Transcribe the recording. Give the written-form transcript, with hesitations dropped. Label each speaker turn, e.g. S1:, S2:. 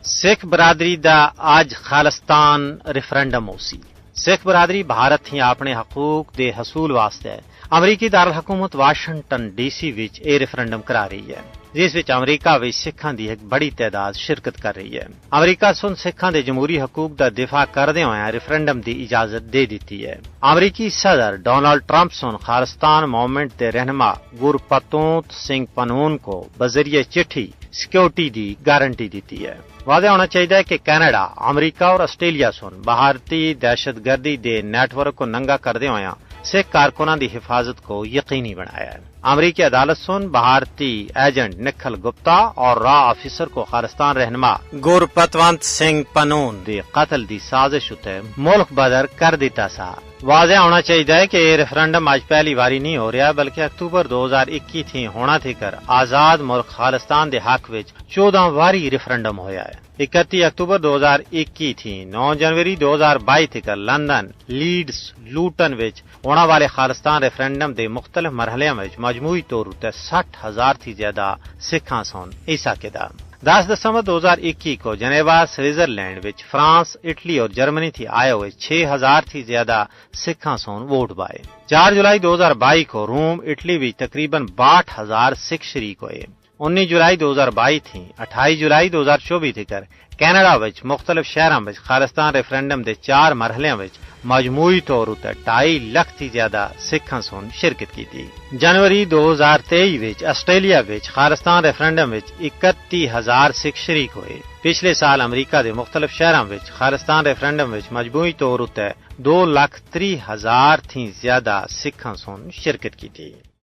S1: سکھ برادری دا آج خالستان ریفرنڈم ہو سی۔ سکھ برادری بھارت ہی اپنے حقوق دے حصول واسطے امریکی دارالحکومت واشنگٹن ڈی سی وچ اے ریفرنڈم کرا رہی ہے، جس وچ امریکہ وچ سکھاں دی ایک بڑی تعداد شرکت کر رہی ہے۔ امریکہ سن سکھاں دے جمہوری حقوق دا دفاع کردے ہوئے ریفرنڈم دی اجازت دے دیتی ہے۔ امریکی صدر ڈونلڈ ٹرمپ سن خالستان موومنٹ دے رہنما گورپتونت سنگھ پنون کو بذریعہ چٹھی سیکورٹی دی گارنٹی دیتی ہے۔ واضح ہونا چاہیے کہ کینیڈا، امریکہ اور آسٹریلیا سن بھارتی دہشت گردی دے نیٹ ورک کو ننگا کردے ہوئے سکھ کارکنوں دی حفاظت کو یقینی بنایا ہے۔ امریکی عدالت سن بھارتی ایجنٹ نکھل گپتا اور را آفیسر کو خالستان رہنما گورپتونت سنگھ پنون دے قتل دی سازش اتے ملک بدر کر دیتا سا۔ واضح ہونا چاہیے کہ یہ ریفرنڈم آج پہلی باری نہیں ہو رہا بلکہ اکتوبر 2021 تھی ہونا تھی کر آزاد ملک خالستان دے حق وچ 14 واری ریفرنڈم ہویا ہے۔ 31 اکتوبر 2021 تھی 9 جنوری 2022 تھی کر لندن، لیڈز، لوٹن وچ ہونے والے خالستان ریفرنڈم دے مختلف مرحلے میں مجموعی طور پر 60,000 تھی زیادہ سکھاں سن حصہ کدا۔ 10 دسمبر 2021 کو جنیوا سوئٹزرلینڈ وچ فرانس، اٹلی اور جرمنی تھی آئے ہوئے 6,000 تھی زیادہ سکھاں سن ووٹ پائے۔ 4 جولائی 2022 کو روم، اٹلی وچ تقریباً 62,000 سکھ شریک ہوئے۔ 19 جولائی 2022 تھی 28 جولائی 2024 تھی کر کینیڈا وچ مختلف شہراں وچ خالستان ریفرنڈم دے 4 مرحلے وچ مجموعی طور تے 2.5 لاکھ تھی زیادہ سکھاں سن شرکت کی تھی۔ جنوری 2023 وچ آسٹریلیا وچ خالستان ریفرنڈم وچ 31,000 سکھ شریک ہوئے۔ پچھلے سال امریکہ دے مختلف شہراں وچ خالستان ریفرنڈم وچ مجموعی طور تے 2,30,000 تھی زیادہ سکھاں سن شرکت کی تھی۔